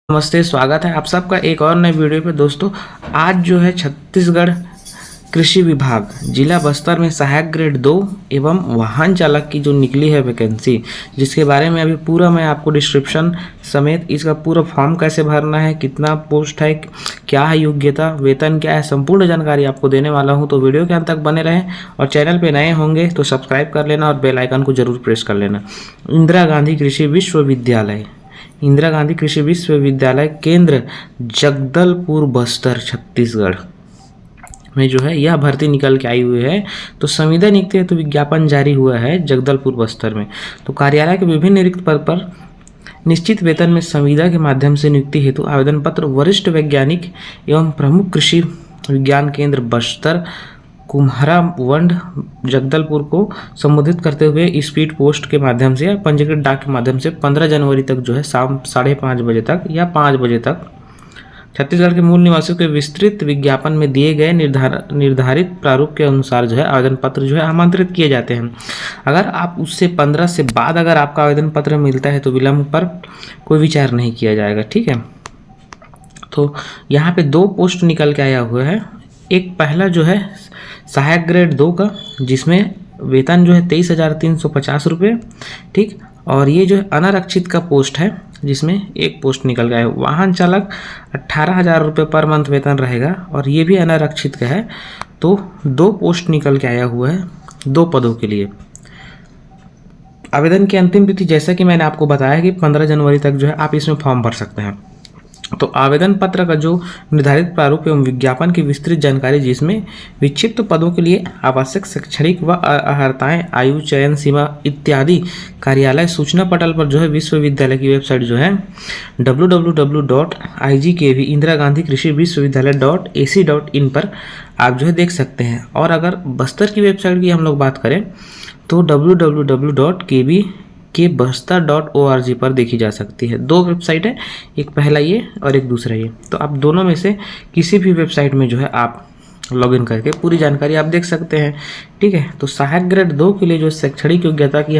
नमस्ते, स्वागत है आप सबका एक और नए वीडियो पे। दोस्तों, आज जो है छत्तीसगढ़ कृषि विभाग जिला बस्तर में सहायक ग्रेड 2 एवं वाहन चालक की जो निकली है वैकेंसी, जिसके बारे में अभी पूरा मैं आपको डिस्क्रिप्शन समेत इसका पूरा फॉर्म कैसे भरना है, कितना पोस्ट है, क्या है योग्यता, वेतन क्या है, संपूर्ण जानकारी आपको देने वाला हूं। तो वीडियो के अंत तक बने रहें और चैनल पे नए होंगे तो सब्सक्राइब कर लेना और बेल आइकन को जरूर प्रेस कर लेना। इंदिरा गांधी कृषि विश्वविद्यालय, इंदिरा गांधी कृषि विश्वविद्यालय केंद्र जगदलपुर बस्तर छत्तीसगढ़ में जो है यह भर्ती निकल के आई हुई है। तो संविदा नियुक्ति हेतु विज्ञापन जारी हुआ है जगदलपुर बस्तर में। तो कार्यालय के विभिन्न रिक्त पद पर निश्चित वेतन में संविदा के माध्यम से नियुक्ति हेतु आवेदन पत्र वरिष्ठ वैज्ञानिक एवं प्रमुख कृषि विज्ञान केंद्र बस्तर कुम्हारा वंड जगदलपुर को संबोधित करते हुए स्पीड पोस्ट के माध्यम से या पंजीकृत डाक के माध्यम से 15 जनवरी तक जो है शाम 5:30 बजे तक या 5 बजे तक छत्तीसगढ़ के मूल निवासियों के विस्तृत विज्ञापन में दिए गए निर्धारित प्रारूप के अनुसार जो है आवेदन पत्र जो है आमंत्रित किए जाते हैं। अगर आप उससे 15 से बाद अगर आपका आवेदन पत्र मिलता है तो विलंब पर कोई विचार नहीं किया जाएगा। ठीक है, तो यहाँ पे 2 पोस्ट निकल के आया हुआ है। एक पहला जो है सहायक ग्रेड 2 का, जिसमें वेतन जो है 23,350 रुपये। ठीक, और ये जो है अनारक्षित का पोस्ट है, जिसमें एक पोस्ट निकल गया है। वाहन चालक 18,000 रुपये पर मंथ वेतन रहेगा और ये भी अनारक्षित का है। तो 2 पोस्ट निकल के आया हुआ है 2 पदों के लिए। आवेदन की अंतिम तिथि जैसा कि मैंने आपको बताया कि 15 जनवरी तक जो है आप इसमें फॉर्म भर सकते हैं। तो आवेदन पत्र का जो निर्धारित प्रारूप एवं विज्ञापन की विस्तृत जानकारी, जिसमें विक्षिप्त पदों के लिए आवश्यक शैक्षणिक व अर्हताएं, आयु, चयन सीमा इत्यादि कार्यालय सूचना पटल पर जो है विश्वविद्यालय की वेबसाइट जो है www.igkv इंदिरा गांधी कृषि विश्वविद्यालय.ac.in पर आप जो है देख सकते हैं। और अगर बस्तर की वेबसाइट की हम लोग बात करें तो www.kbstar.org पर देखी जा सकती है। 2 वेबसाइट है, एक पहला ये और एक दूसरा ये। तो आप दोनों में से किसी भी वेबसाइट में जो है आप लॉगिन करके पूरी जानकारी आप देख सकते हैं। ठीक है, तो सहायक ग्रेड 2 के लिए जो शैक्षणिक योग्यता की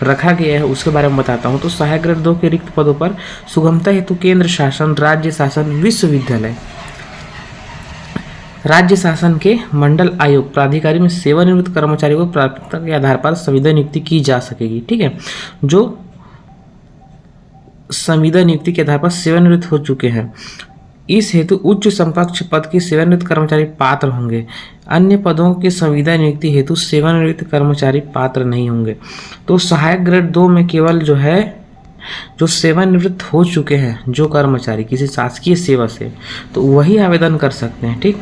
रखा गया है उसके बारे में बताता हूँ। तो सहायक ग्रेड 2 के रिक्त पदों पर सुगमता हेतु केंद्र शासन, राज्य शासन, विश्वविद्यालय, राज्य शासन के मंडल आयोग प्राधिकारी में सेवानिवृत्त कर्मचारियों को प्राथमिकता के आधार पर संविदा नियुक्ति की जा सकेगी। ठीक है, जो संविदा नियुक्ति के आधार पर सेवानिवृत्त हो चुके हैं, इस हेतु उच्च समकक्ष पद के सेवानिवृत्त कर्मचारी पात्र होंगे। अन्य पदों के संविदा नियुक्ति हेतु सेवानिवृत्त कर्मचारी पात्र नहीं होंगे। तो सहायक ग्रेड 2 में केवल जो है जो सेवानिवृत्त हो चुके हैं जो कर्मचारी किसी शासकीय सेवा से, तो वही आवेदन कर सकते हैं। ठीक,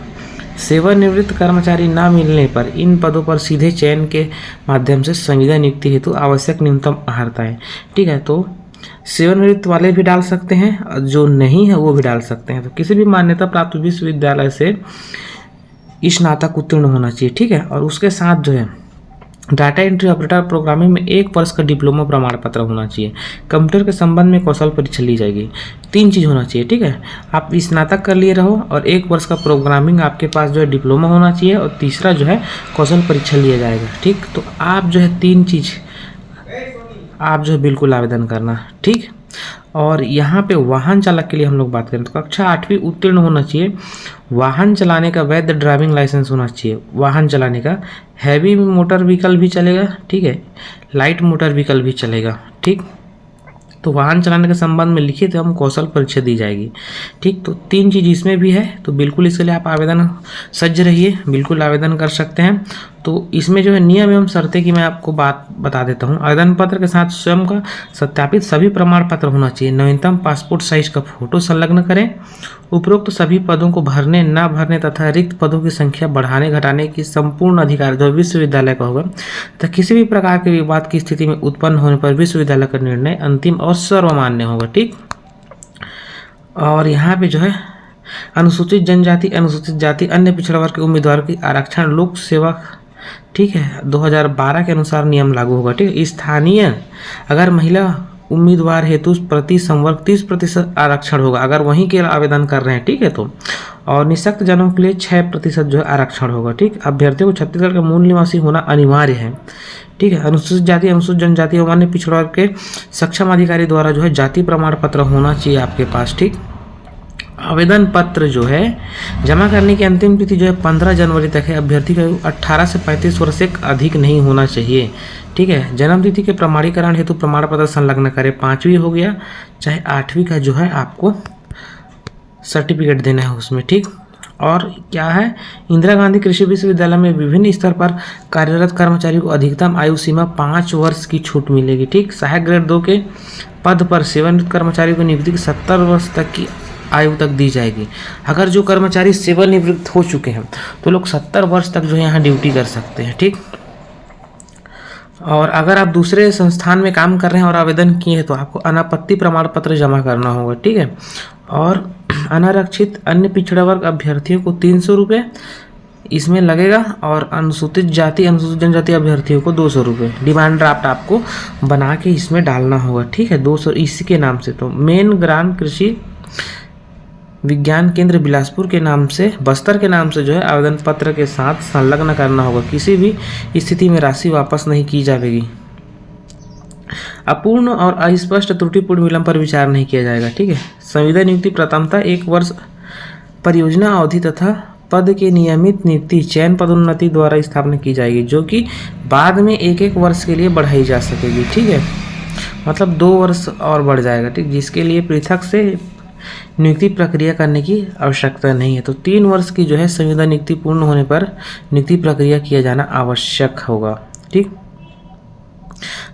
सेवानिवृत्त कर्मचारी न मिलने पर इन पदों पर सीधे चयन के माध्यम से संविदा नियुक्ति हेतु आवश्यक न्यूनतम अर्हताएं। ठीक है, तो सेवानिवृत्त वाले भी डाल सकते हैं और जो नहीं है वो भी डाल सकते हैं। तो किसी भी मान्यता प्राप्त विश्वविद्यालय से स्नातक उत्तीर्ण होना चाहिए। ठीक है, और उसके साथ जो है डाटा एंट्री ऑपरेटर प्रोग्रामिंग में 1 वर्ष का डिप्लोमा प्रमाण पत्र होना चाहिए। कंप्यूटर के संबंध में कौशल परीक्षा ली जाएगी। 3 चीज़ होना चाहिए। ठीक है, आप स्नातक कर लिए रहो और 1 वर्ष का प्रोग्रामिंग आपके पास जो है डिप्लोमा होना चाहिए और तीसरा जो है कौशल परीक्षा लिया जाएगा। ठीक, तो आप जो है 3 चीज़ आप जो है बिल्कुल आवेदन करना। ठीक, और यहाँ पे वाहन चालक के लिए हम लोग बात करें तो कक्षा 8वीं उत्तीर्ण होना चाहिए। वाहन चलाने का वैध ड्राइविंग लाइसेंस होना चाहिए। वाहन चलाने का हैवी मोटर व्हीकल भी चलेगा। ठीक है, लाइट मोटर व्हीकल भी चलेगा। ठीक, तो वाहन चलाने के संबंध में लिखित एवं कौशल परीक्षा दी जाएगी। ठीक, तो 3 चीज़ इसमें भी है, तो बिल्कुल इसके लिए आप आवेदन सज्ज रहिए, बिल्कुल आवेदन कर सकते हैं। तो इसमें जो है नियम एवं शर्तें की मैं आपको बात बता देता हूँ। आवेदन पत्र के साथ स्वयं का सत्यापित सभी प्रमाण पत्र होना चाहिए। नवीनतम पासपोर्ट साइज का फोटो संलग्न करें। उपरोक्त सभी पदों को भरने, न भरने तथा रिक्त पदों की संख्या बढ़ाने घटाने की संपूर्ण अधिकार जो विश्वविद्यालय का होगा तथा किसी भी प्रकार के विवाद की स्थिति में उत्पन्न होने पर विश्वविद्यालय का निर्णय अंतिम और सर्वमान्य होगा। ठीक, और यहाँ पे जो है अनुसूचित जनजाति, अनुसूचित जाति, अन्य पिछड़ा वर्ग के उम्मीदवारों की आरक्षण लोक सेवा, ठीक है, 2012 के अनुसार नियम लागू होगा। ठीक, स्थानीय अगर महिला उम्मीदवार हेतु प्रति संवर्ग 30% आरक्षण होगा अगर वहीं के आवेदन कर रहे हैं, ठीक है। तो और निःशक्त जनों के लिए 6% जो है आरक्षण होगा, ठीक। अभ्यर्थियों को छत्तीसगढ़ का मूल निवासी होना अनिवार्य है, ठीक है। अनुसूचित जाति, अनुसूचित जनजाति और अन्य पिछड़ा वर्ग के सक्षम अधिकारी द्वारा जो है जाति प्रमाण पत्र होना चाहिए आपके पास, ठीक। आवेदन पत्र जो है जमा करने की अंतिम तिथि जो है 15 जनवरी तक है। अभ्यर्थी का आयु 18 से 35 वर्ष से अधिक नहीं होना चाहिए, ठीक है। जन्म तिथि के प्रमाणीकरण हेतु प्रमाण पत्र संलग्न करें, 5वीं हो गया चाहे 8वीं का जो है आपको सर्टिफिकेट देना है उसमें, ठीक। और क्या है, इंदिरा गांधी कृषि विश्वविद्यालय में विभिन्न स्तर पर कार्यरत कर्मचारी को अधिकतम आयु सीमा 5 वर्ष की छूट मिलेगी, ठीक। सहायक ग्रेड 2 के पद पर सेवानिवृत्त कर्मचारी को नियुक्ति की 70 वर्ष तक की आयु तक दी जाएगी। अगर जो कर्मचारी सेवानिवृत्त हो चुके हैं तो लोग 70 वर्ष तक जो है यहाँ ड्यूटी कर सकते हैं, ठीक। और अगर आप दूसरे संस्थान में काम कर रहे हैं और आवेदन किए हैं तो आपको अनापत्ति प्रमाण पत्र जमा करना होगा, ठीक है। और अनारक्षित अन्य पिछड़ा वर्ग अभ्यर्थियों को 300 रुपये इसमें लगेगा और अनुसूचित जाति, अनुसूचित जनजाति अभ्यर्थियों को 200 रुपये डिमांड ड्राफ्ट आपको बना के इसमें डालना होगा, ठीक है। 200 इसी के नाम से। तो मेन ग्राम कृषि विज्ञान केंद्र बिलासपुर के नाम से, बस्तर के नाम से जो है आवेदन पत्र के साथ संलग्न करना होगा। किसी भी स्थिति में राशि वापस नहीं की जाएगी। अपूर्ण और अस्पष्ट त्रुटिपूर्ण विलंब पर विचार नहीं किया जाएगा, ठीक है। संविदा नियुक्ति प्रथमतः 1 वर्ष परियोजना अवधि तथा पद के नियमित नियुक्ति चयन पदोन्नति द्वारा स्थापना की जाएगी, जो कि बाद में 1-1 वर्ष के लिए बढ़ाई जा सकेगी, ठीक है। मतलब 2 वर्ष और बढ़ जाएगा, ठीक, जिसके लिए पृथक से नियुक्ति प्रक्रिया करने की आवश्यकता नहीं है। तो 3 वर्ष की जो है संविदा नियुक्ति पूर्ण होने पर नियुक्ति प्रक्रिया किया जाना आवश्यक होगा, ठीक।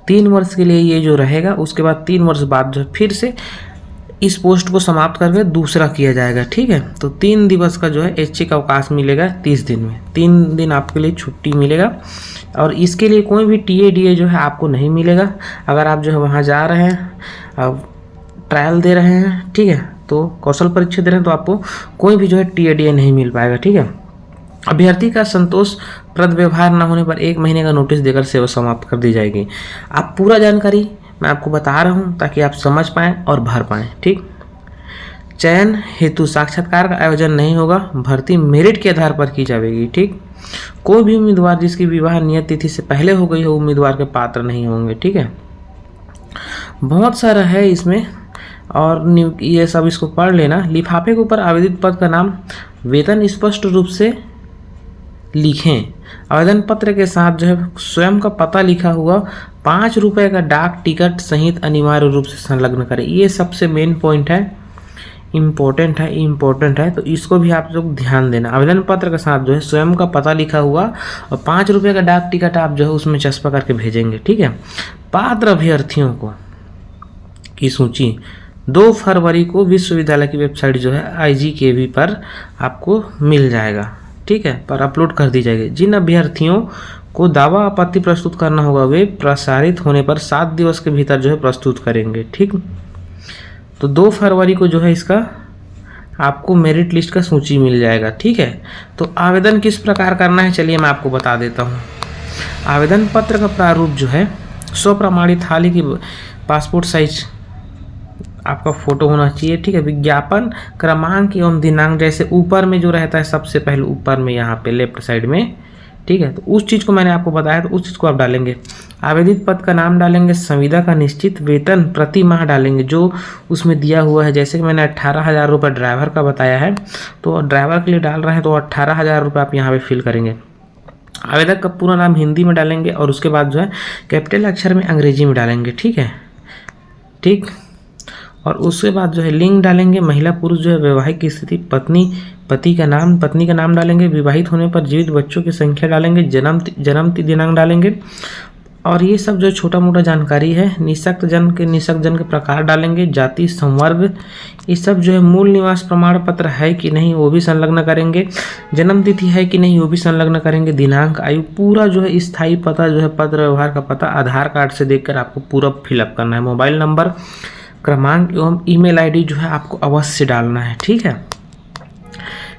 3 वर्ष के लिए ये जो रहेगा, उसके बाद 3 वर्ष बाद जो फिर से इस पोस्ट को समाप्त करके दूसरा किया जाएगा, ठीक है। तो 3 दिवस का जो है ऐच्छिक अवकाश मिलेगा 30 दिन में, 3 दिन आपके लिए छुट्टी मिलेगा। और इसके लिए कोई भी TA-DA जो है आपको नहीं मिलेगा। अगर आप जो है वहाँ जा रहे हैं, ट्रायल दे रहे हैं, ठीक है, तो कौशल परीक्षा दे रहे हैं, तो आपको कोई भी जो है TA-DA नहीं मिल पाएगा, ठीक है। अभ्यर्थी का संतोषप्रद व्यवहार न होने पर 1 महीने का नोटिस देकर सेवा समाप्त कर दी जाएगी। आप पूरा जानकारी मैं आपको बता रहा हूँ ताकि आप समझ पाएँ और भर पाएँ, ठीक। चयन हेतु साक्षात्कार का आयोजन नहीं होगा, भर्ती मेरिट के आधार पर की जाएगी, ठीक। कोई भी उम्मीदवार जिसकी विवाह नियत तिथि से पहले हो गई हो उम्मीदवार के पात्र नहीं होंगे, ठीक है। बहुत सारा है इसमें और ये सब इसको पढ़ लेना। लिफाफे के ऊपर आवेदित पद का नाम, वेतन स्पष्ट रूप से लिखें। आवेदन पत्र के साथ जो है स्वयं का पता लिखा हुआ 5 रुपये का डाक टिकट सहित अनिवार्य रूप से संलग्न करें। ये सबसे मेन पॉइंट है, इम्पोर्टेंट है, तो इसको भी आप लोग ध्यान देना। आवेदन पत्र के साथ जो है स्वयं का पता लिखा हुआ और 5 रुपये का डाक टिकट आप जो है उसमें चस्पा करके भेजेंगे, ठीक है। पात्र अभ्यर्थियों को की सूची 2 फरवरी को विश्वविद्यालय की वेबसाइट जो है IGKV पर आपको मिल जाएगा, ठीक है, पर अपलोड कर दी जाएगी। जिन अभ्यर्थियों को दावा आपत्ति प्रस्तुत करना होगा वे प्रसारित होने पर 7 दिवस के भीतर जो है प्रस्तुत करेंगे, ठीक। तो 2 फरवरी को जो है इसका आपको मेरिट लिस्ट का सूची मिल जाएगा, ठीक है। तो आवेदन किस प्रकार करना है चलिए मैं आपको बता देता हूँ। आवेदन पत्र का प्रारूप जो है स्वप्रमाणित हाल ही की पासपोर्ट साइज आपका फोटो होना चाहिए, ठीक है। विज्ञापन क्रमांक एवं दिनांक जैसे ऊपर में जो रहता है सबसे पहले ऊपर में यहाँ पे लेफ्ट साइड में, ठीक है। तो उस चीज़ को मैंने आपको बताया तो उस चीज़ को आप डालेंगे। आवेदित पद का नाम डालेंगे, संविदा का निश्चित वेतन प्रति माह डालेंगे जो उसमें दिया हुआ है। जैसे कि मैंने 18,000 रुपये ड्राइवर का बताया है, तो ड्राइवर के लिए डाल रहे हैं तो 18,000 रुपये आप यहाँ पे फिल करेंगे। आवेदक का पूरा नाम हिंदी में डालेंगे और उसके बाद जो है कैपिटल अक्षर में अंग्रेजी में डालेंगे, ठीक है, ठीक। और उसके बाद जो है लिंग डालेंगे, महिला पुरुष जो है वैवाहिक स्थिति, पति का नाम डालेंगे, विवाहित होने पर जीवित बच्चों की संख्या डालेंगे, जन्म दिनांक डालेंगे। और ये सब जो छोटा मोटा जानकारी है। निःशक्त जन के प्रकार डालेंगे, जाति संवर्ग, ये सब जो है मूल निवास प्रमाण पत्र है कि नहीं वो भी संलग्न करेंगे, जन्म तिथि है कि नहीं वो भी संलग्न करेंगे, दिनांक, आयु, पूरा जो है स्थायी पता जो है पत्र व्यवहार का पता आधार कार्ड से देखकर आपको पूरा फिलअप करना है। मोबाइल नंबर, क्रमांक एवं ईमेल आईडी जो है आपको अवश्य डालना है, ठीक है।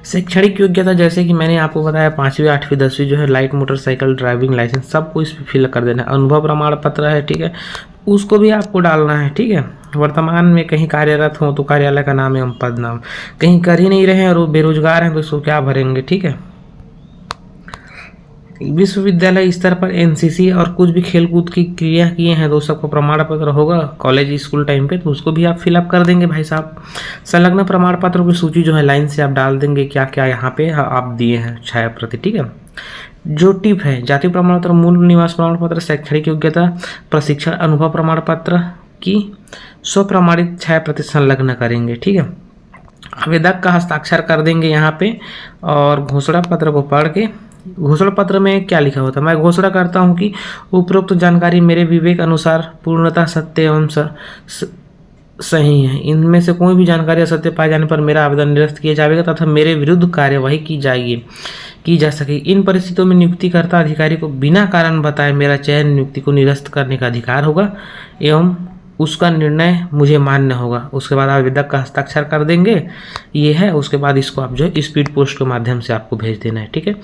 शैक्षणिक योग्यता जैसे कि मैंने आपको बताया 5वीं 8वीं 10वीं जो है लाइट मोटरसाइकिल ड्राइविंग लाइसेंस सबको इस पर फिल कर देना है। अनुभव प्रमाण पत्र है, ठीक है। उसको भी आपको डालना है, ठीक है। वर्तमान में कहीं कार्यरत हो तो कार्यालय का नाम एवं पद नाम, कहीं कर ही नहीं रहे हैं और वो बेरोजगार हैं तो इसको क्या भरेंगे, ठीक है। विश्वविद्यालय स्तर पर एनसीसी और कुछ भी खेलकूद की क्रिया किए हैं तो सबको प्रमाण पत्र होगा कॉलेज स्कूल टाइम पे, तो उसको भी आप फिलअप कर देंगे भाई साहब। संलग्न प्रमाण पत्रों की सूची जो है लाइन से आप डाल देंगे क्या क्या यहाँ पे आप दिए हैं छाया प्रति, ठीक है। जो टिप है, जाति प्रमाण पत्र, मूल निवास प्रमाण पत्र, शैक्षणिक योग्यता, प्रशिक्षण अनुभव प्रमाण पत्र की स्वप्रमाणित छाया प्रति संलग्न करेंगे, ठीक है। आवेदक का हस्ताक्षर कर देंगे यहाँ पे और घोषणा पत्र को पढ़ के, घोषणा पत्र में क्या लिखा होता है, मैं घोषणा करता हूँ कि उपरोक्त जानकारी मेरे विवेक अनुसार पूर्णतः सत्य एवं सही है। इनमें से कोई भी जानकारी असत्य पाए जाने पर मेरा आवेदन निरस्त किया जाएगा तथा मेरे विरुद्ध कार्यवाही की जा सके। इन परिस्थितियों में नियुक्तिकर्ता अधिकारी को बिना कारण बताए मेरा चयन नियुक्ति को निरस्त करने का अधिकार होगा एवं उसका निर्णय मुझे मान्य होगा। उसके बाद आवेदक का हस्ताक्षर कर देंगे, ये है। उसके बाद इसको आप जो है स्पीड पोस्ट के माध्यम से आपको भेज देना है, ठीक है।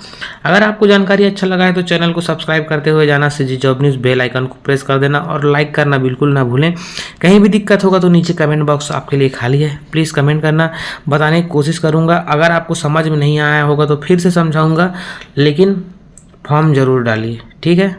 अगर आपको जानकारी अच्छा लगा है तो चैनल को सब्सक्राइब करते हुए जाना, CG job news bell icon को प्रेस कर देना और लाइक करना बिल्कुल ना भूलें। कहीं भी दिक्कत होगा तो नीचे कमेंट बॉक्स आपके लिए खाली है, प्लीज़ कमेंट करना, बताने की कोशिश करूँगा। अगर आपको समझ में नहीं आया होगा तो फिर से समझाऊँगा, लेकिन फॉर्म ज़रूर डालिए, ठीक है।